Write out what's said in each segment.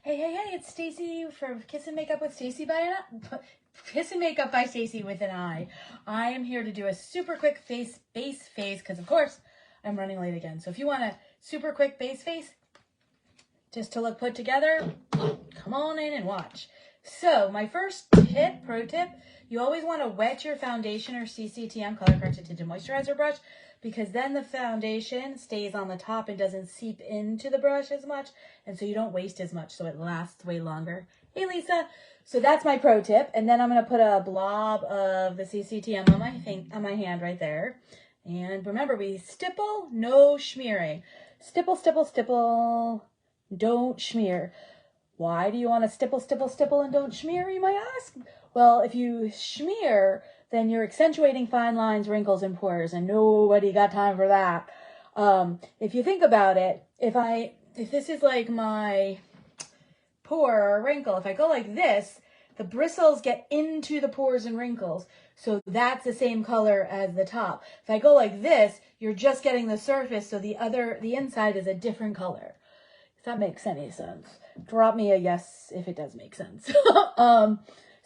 Hey, it's Stacy from Kiss and Makeup with Stacy Kiss and Makeup by Stacy with an I. I am here to do a super quick base face because, of course, I'm running late again. So if you want a super quick base face, just to look put together, come on in and watch. So my first pro tip, you always want to wet your foundation or CCTM, color corrected tinted moisturizer brush, because then the foundation stays on the top and doesn't seep into the brush as much, and so you don't waste as much, so it lasts way longer. Hey, Lisa. So that's my pro tip, and then I'm going to put a blob of the CCTM on my hand right there. And remember, we stipple, no smearing. Stipple, stipple, stipple, don't smear. Why do you want to stipple, stipple, stipple, and don't smear, you might ask? Well, if you smear, then you're accentuating fine lines, wrinkles, and pores, and nobody got time for that. If you think about it, if this is like my pore or wrinkle, if I go like this, the bristles get into the pores and wrinkles, so that's the same color as the top. If I go like this, you're just getting the surface, so the inside is a different color. If that makes any sense. Drop me a yes if it does make sense.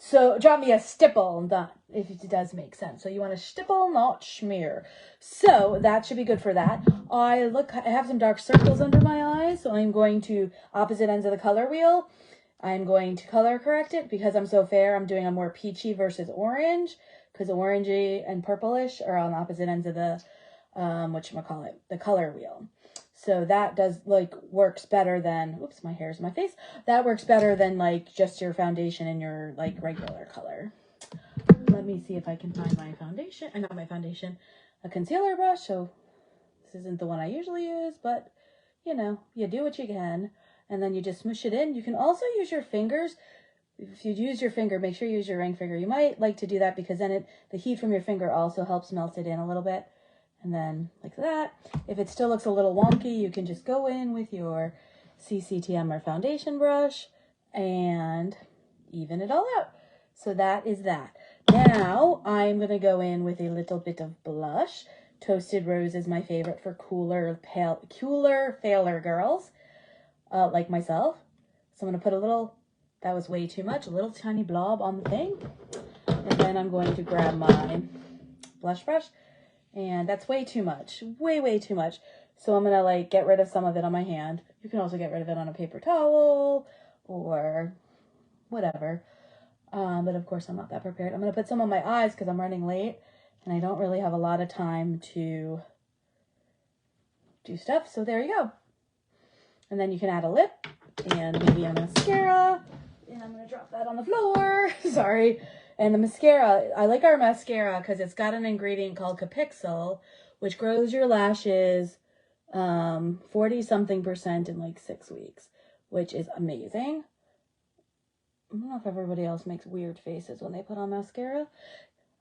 So drop me a stipple if it does make sense. So you want to stipple, not smear. So that should be good for that. I have some dark circles under my eyes, so I'm going to opposite ends of the color wheel. I'm going to color correct it because I'm so fair. I'm doing a more peachy versus orange because orangey and purplish are on opposite ends of the the color wheel. So that works better than, oops, my hair's in my face. That works better than just your foundation in your regular color. Let me see if I can find my foundation. Not my foundation, a concealer brush. So this isn't the one I usually use, but you do what you can. And then you just smoosh it in. You can also use your fingers. If you use your finger, make sure you use your ring finger. You might like to do that because then the heat from your finger also helps melt it in a little bit. And then like that. If it still looks a little wonky, you can just go in with your CCTM or foundation brush and even it all out. So that is that. Now I'm going to go in with a little bit of blush. Toasted Rose is my favorite for cooler, paler girls like myself. So I'm going to put a little, that was way too much, a little tiny blob on the thing. And then I'm going to grab my blush brush. And that's way too much, way too much. So I'm going to get rid of some of it on my hand. You can also get rid of it on a paper towel or whatever. But of course I'm not that prepared. I'm going to put some on my eyes because I'm running late and I don't really have a lot of time to do stuff. So there you go. And then you can add a lip and maybe a mascara. And I'm going to drop that on the floor. Sorry. And the mascara, I like our mascara because it's got an ingredient called Capixyl, which grows your lashes 40-something% in 6 weeks, which is amazing. I don't know if everybody else makes weird faces when they put on mascara.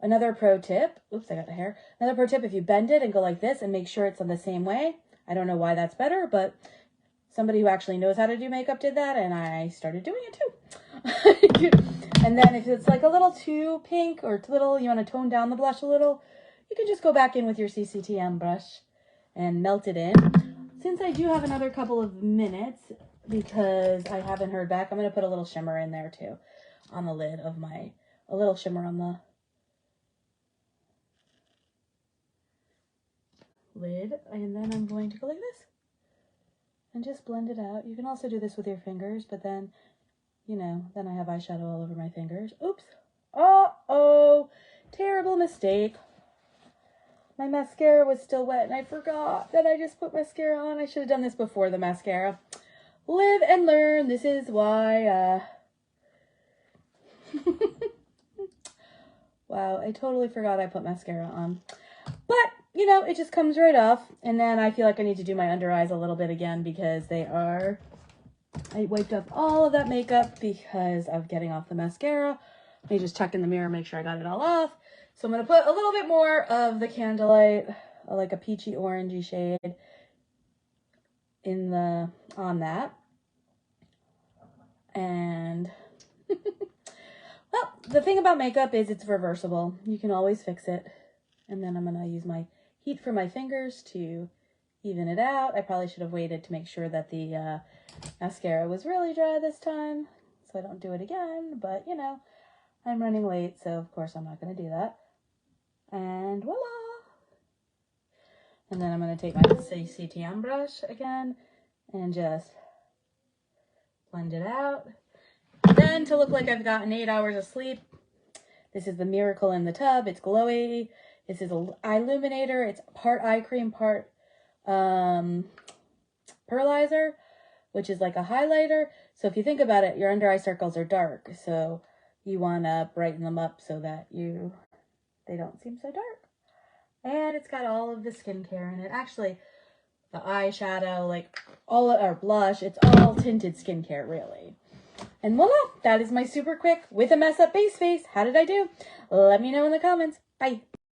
Another pro tip, oops, I got the hair. Another pro tip, if you bend it and go like this and make sure it's on the same way. I don't know why that's better, but somebody who actually knows how to do makeup did that, and I started doing it too. And then if it's a little too pink or you want to tone down the blush a little, you can just go back in with your CCTM brush and melt it in. Since I do have another couple of minutes, because I haven't heard back, I'm going to put a little shimmer in there too on the lid of a little shimmer on the lid. And then I'm going to go like this and just blend it out. You can also do this with your fingers, but then then I have eyeshadow all over my fingers. Oops. Uh-oh. Terrible mistake. My mascara was still wet, and I forgot that I just put mascara on. I should have done this before the mascara. Live and learn. This is why, wow, I totally forgot I put mascara on. But, it just comes right off. And then I feel like I need to do my under eyes a little bit again because I wiped up all of that makeup because of getting off the mascara. Let me just check in the mirror, make sure I got it all off. So I'm going to put a little bit more of the Candlelight, like a peachy orangey shade on that. And well, the thing about makeup is it's reversible. You can always fix it. And then I'm going to use my heat for my fingers to even it out. I probably should have waited to make sure that the mascara was really dry this time, so I don't do it again. But, you know, I'm running late, so of course I'm not going to do that. And voila! And then I'm going to take my CTM brush again and just blend it out. Then, to look like I've gotten 8 hours of sleep, this is the Miracle in the Tub. It's glowy. This is an eye illuminator. It's part eye cream, part pearlizer, which is like a highlighter. So if you think about it, your under eye circles are dark. So you want to brighten them up so that they don't seem so dark. And it's got all of the skincare in it. Actually, the eyeshadow, like all our blush, it's all tinted skincare, really. And voila, that is my super quick with a mess up base face. How did I do? Let me know in the comments. Bye.